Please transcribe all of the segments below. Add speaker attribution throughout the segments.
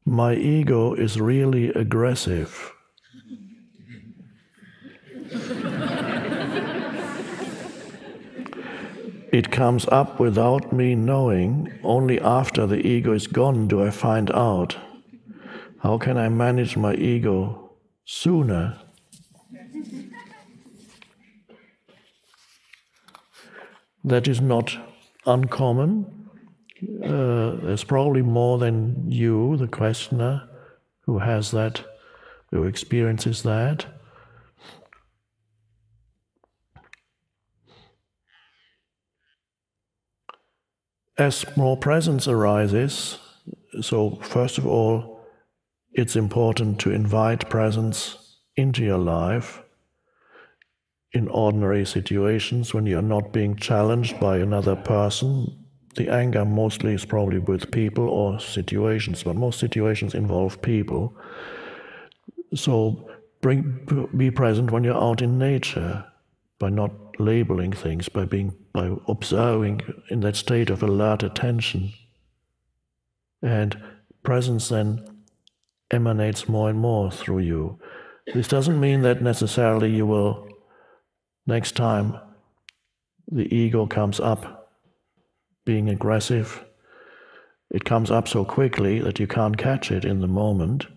Speaker 1: my ego is really aggressive. It comes up without me knowing. Only after the ego is gone do I find out. How can I manage my ego sooner? That is not uncommon. There's probably more than you, the questioner, who has that, who experiences that. As more presence arises, so first of all, it's important to invite presence into your life in ordinary situations when you're not being challenged by another person. The anger mostly is probably with people or situations, but most situations involve people. So be present when you're out in nature, by not labeling things, by observing in that state of alert attention. And presence then emanates more and more through you. This doesn't mean that necessarily you will, next time the ego comes up being aggressive, it comes up so quickly that you can't catch it in the moment.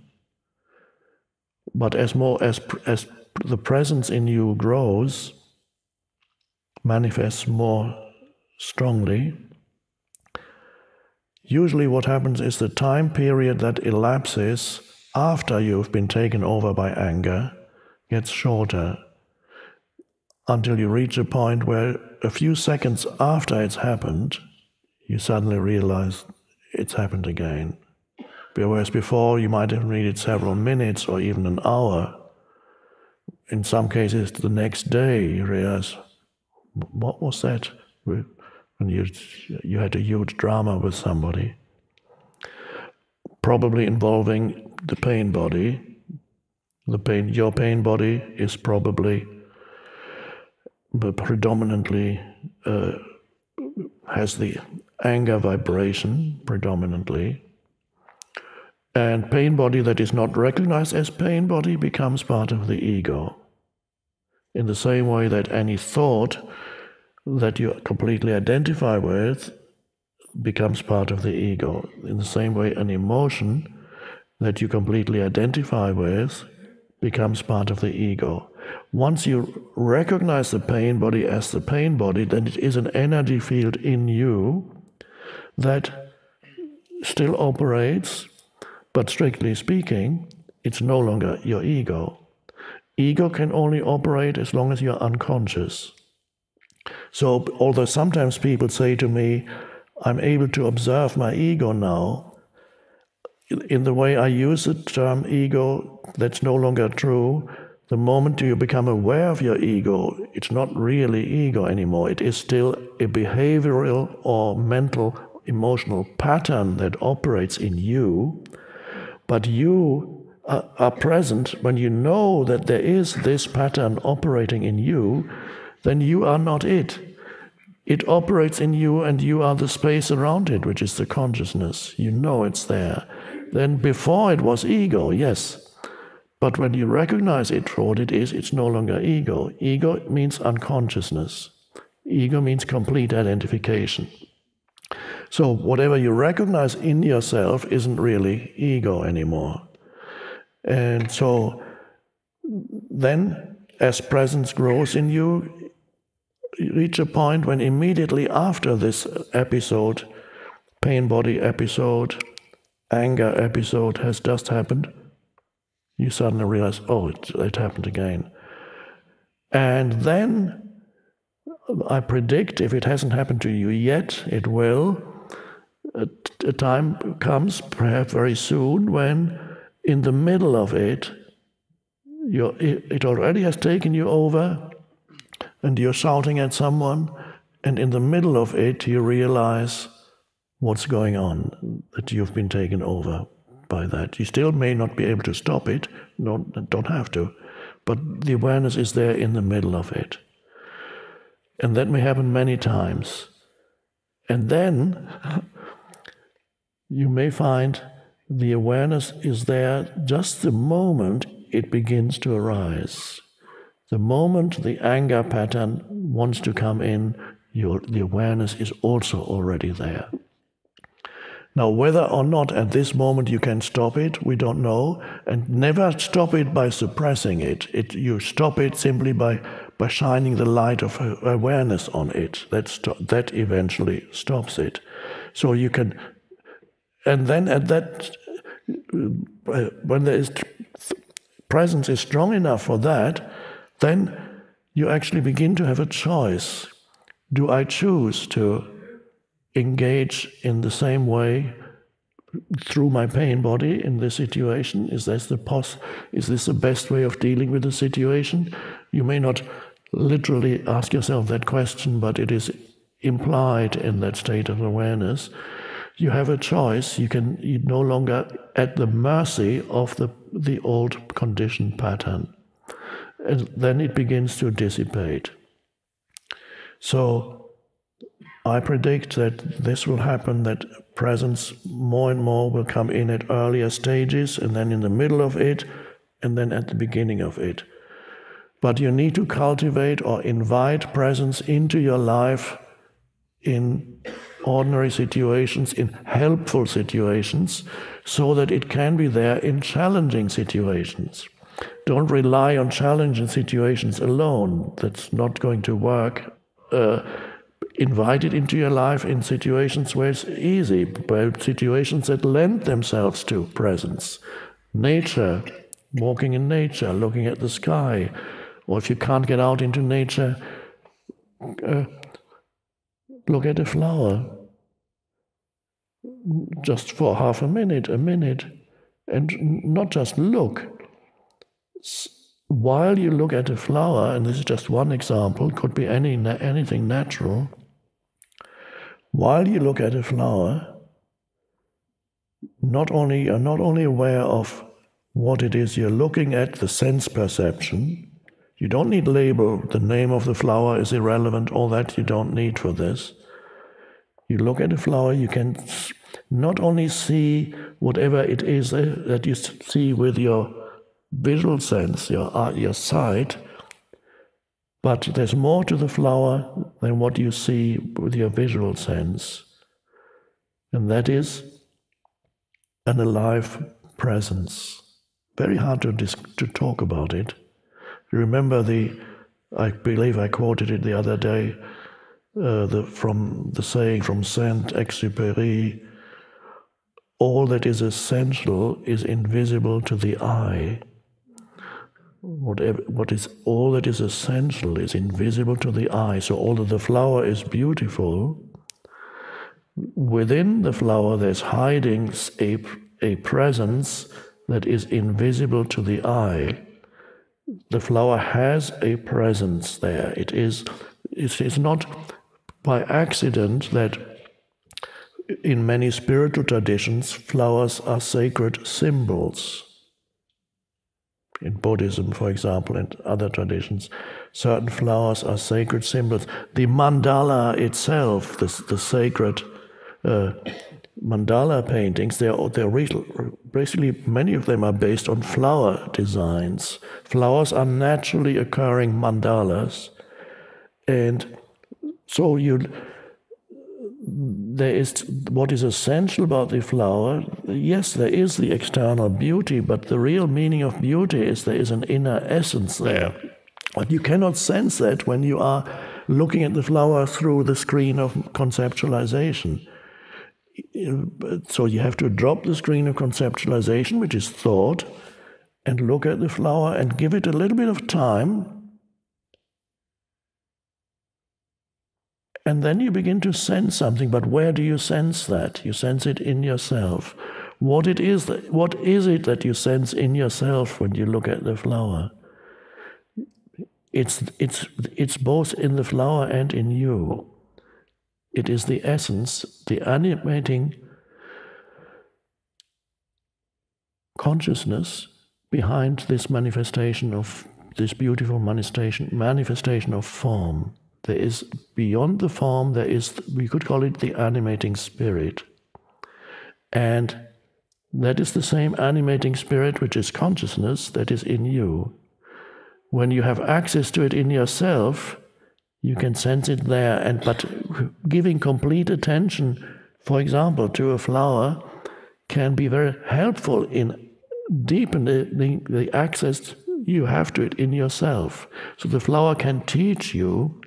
Speaker 1: But as the presence in you grows, manifests more strongly, usually what happens is the time period that elapses after you've been taken over by anger gets shorter, until you reach a point where a few seconds after it's happened, you suddenly realize it's happened again. Whereas before you might have needed several minutes or even an hour. In some cases the next day you realize, what was that? When you had a huge drama with somebody, probably involving the pain body. Your pain body is probably predominantly has the anger vibration predominantly, and pain body that is not recognized as pain body becomes part of the ego. In the same way that any thought that you completely identify with becomes part of the ego. In the same way, an emotion that you completely identify with becomes part of the ego. Once you recognize the pain body as the pain body, then it is an energy field in you that still operates, but strictly speaking, it's no longer your ego. Ego can only operate as long as you're unconscious. So, although sometimes people say to me, I'm able to observe my ego now, in the way I use the term ego, that's no longer true. The moment you become aware of your ego, it's not really ego anymore. It is still a behavioral or mental, emotional pattern that operates in you, but you are present when you know that there is this pattern operating in you. Then you are not it. It operates in you and you are the space around it, which is the consciousness. You know it's there. Then before it was ego, yes. But when you recognize it for what it is, it's no longer ego. Ego means unconsciousness. Ego means complete identification. So whatever you recognize in yourself isn't really ego anymore. And so then, as presence grows in you, you reach a point when immediately after this episode, pain body episode, anger episode has just happened, you suddenly realize, oh, it happened again. And then I predict, if it hasn't happened to you yet, it will. A time comes, perhaps very soon, when in the middle of it, it already has taken you over, and you're shouting at someone, and in the middle of it, you realize what's going on, that you've been taken over by that. You still may not be able to stop it, don't have to, but the awareness is there in the middle of it. And that may happen many times. And then you may find the awareness is there just the moment it begins to arise. The moment the anger pattern wants to come in, the awareness is also already there. Now, whether or not at this moment you can stop it, we don't know, and never stop it by suppressing it. You stop it simply by shining the light of awareness on it. That eventually stops it. So you can, and then at that, when there is presence is strong enough for that, then you actually begin to have a choice. Do I choose to engage in the same way through my pain body in this situation? Is this the best way of dealing with the situation? You may not literally ask yourself that question, but it is implied in that state of awareness. You have a choice. You're no longer at the mercy of the old conditioned pattern. And then it begins to dissipate. So I predict that this will happen, that presence more and more will come in at earlier stages, and then in the middle of it, and then at the beginning of it. But you need to cultivate or invite presence into your life in ordinary situations, in helpful situations, so that it can be there in challenging situations. Don't rely on challenging situations alone. That's not going to work. Invite it into your life in situations where it's easy, but situations that lend themselves to presence. Nature, walking in nature, looking at the sky, or if you can't get out into nature, look at a flower, just for half a minute, and not just look. While you look at a flower, and this is just one example, could be anything natural. While you look at a flower, you're not only aware of what it is you're looking at, the sense perception. You don't need label. The name of the flower is irrelevant. All that you don't need for this. You look at a flower, you can not only see whatever it is that you see with your visual sense, your sight, but there's more to the flower than what you see with your visual sense. And that is an alive presence. Very hard to talk about it. Remember I believe I quoted it the other day, from the saying from Saint-Exupéry, all that is essential is invisible to the eye. All that is essential is invisible to the eye. So although the flower is beautiful, within the flower there's hiding a presence that is invisible to the eye. The flower has a presence there. It's not by accident that in many spiritual traditions flowers are sacred symbols. In Buddhism, for example, and other traditions, certain flowers are sacred symbols. The mandala itself, the sacred mandala paintings, they're basically, many of them are based on flower designs. Flowers are naturally occurring mandalas, and so there is what is essential about the flower. Yes, there is the external beauty, but the real meaning of beauty is there is an inner essence there. But you cannot sense that when you are looking at the flower through the screen of conceptualization. So you have to drop the screen of conceptualization, which is thought, and look at the flower and give it a little bit of time. And then you begin to sense something, but where do you sense that? You sense it in yourself. What is it that you sense in yourself when you look at the flower? It's both in the flower and in you. It is the essence, the animating consciousness behind this manifestation of this beautiful manifestation of form. There is, beyond the form, there is, we could call it the animating spirit. And That is the same animating spirit which is consciousness that is in you. When you have access to it in yourself, you can sense it there. But giving complete attention, for example, to a flower, can be very helpful in deepening the access you have to it in yourself. So the flower can teach you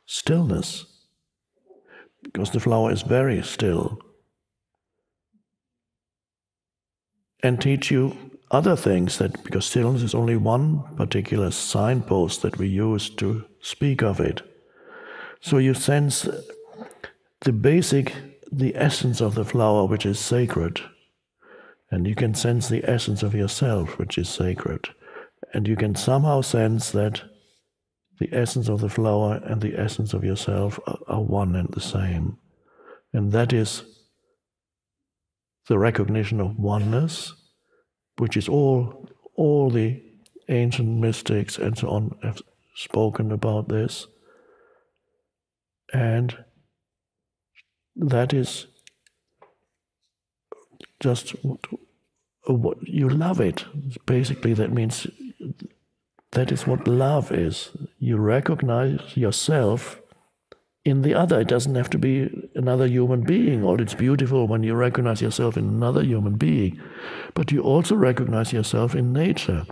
Speaker 1: stillness, because the flower is very still, and teach you other things, that because stillness is only one particular signpost that we use to speak of it. So you sense the essence of the flower, which is sacred, and you can sense the essence of yourself, which is sacred, and you can somehow sense that the essence of the flower and the essence of yourself are one and the same. And that is the recognition of oneness, which is all the ancient mystics and so on have spoken about this. And that is just what you love it. Basically, that means that is what love is. You recognize yourself in the other. It doesn't have to be another human being, or it's beautiful when you recognize yourself in another human being, but you also recognize yourself in nature.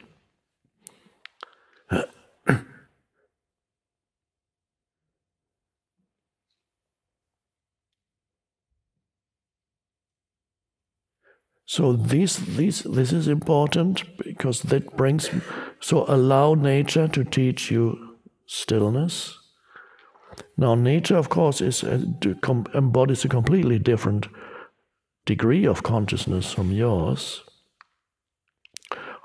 Speaker 1: So this is important, because that brings, so allow nature to teach you stillness. Now nature, of course, embodies a completely different degree of consciousness from yours.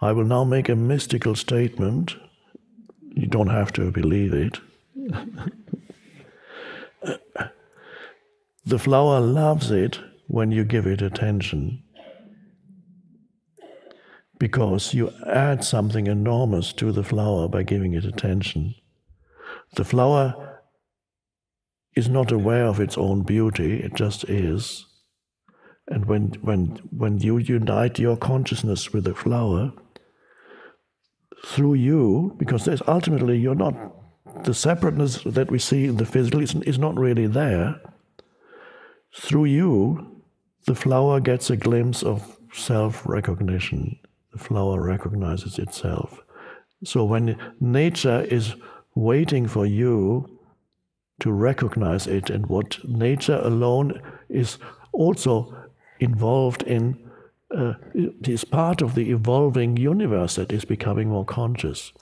Speaker 1: I will now make a mystical statement. You don't have to believe it. The flower loves it when you give it attention, because you add something enormous to the flower by giving it attention. The flower is not aware of its own beauty, it just is. And when you unite your consciousness with the flower, through you, because there's ultimately, you're not, the separateness that we see in the physical is not really there. Through you, the flower gets a glimpse of self-recognition. The flower recognizes itself. So when nature is waiting for you to recognize it, and what nature alone is also involved in, it is part of the evolving universe that is becoming more conscious.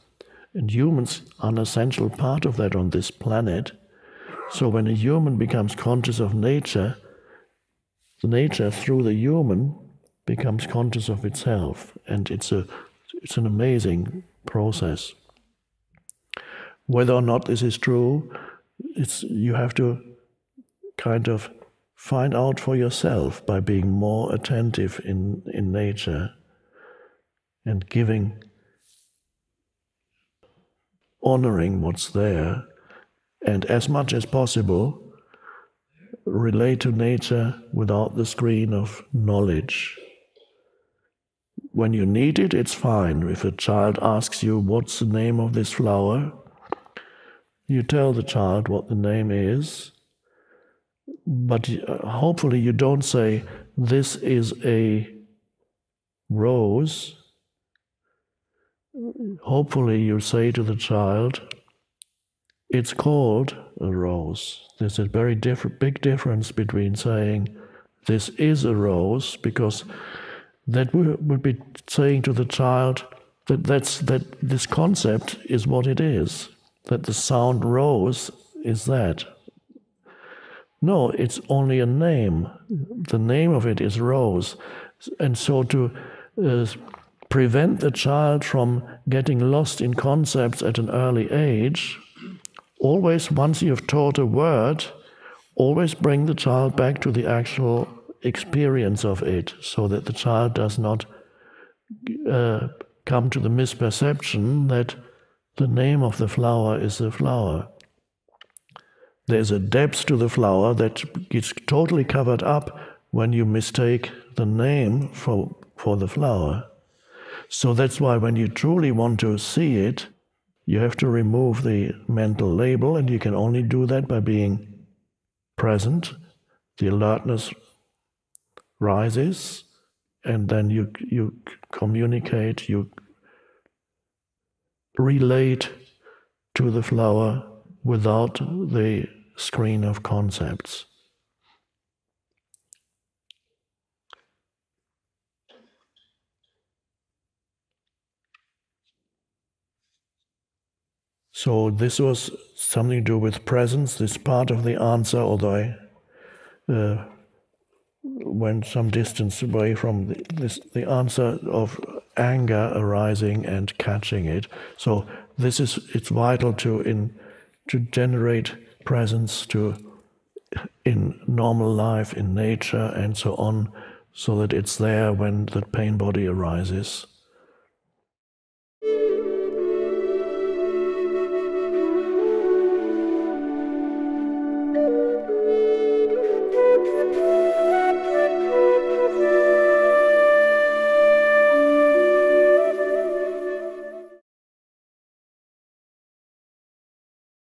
Speaker 1: And humans are an essential part of that on this planet. So when a human becomes conscious of nature, the nature through the human becomes conscious of itself, and it's an amazing process. Whether or not this is true, you have to kind of find out for yourself by being more attentive in nature and honoring what's there, and as much as possible relate to nature without the screen of knowledge. When you need it, it's fine. If a child asks you, what's the name of this flower? You tell the child what the name is, but hopefully you don't say, this is a rose. Hopefully you say to the child, it's called a rose. There's a very big difference between saying, this is a rose, because that would be saying to the child that this concept is what it is, that the sound rose is that. No, it's only a name. The name of it is rose. And so to prevent the child from getting lost in concepts at an early age, always, once you've taught a word, always bring the child back to the actual experience of it, so that the child does not come to the misperception that the name of the flower is the flower. There's a depth to the flower that gets totally covered up when you mistake the name for the flower. So that's why when you truly want to see it, you have to remove the mental label, and you can only do that by being present. The alertness rises, and then you communicate, you relate to the flower without the screen of concepts. So this was something to do with presence, this part of the answer, although I went some distance away from the answer of anger arising and catching it. So it's vital to generate presence in normal life, in nature, and so on, so that it's there when the pain body arises.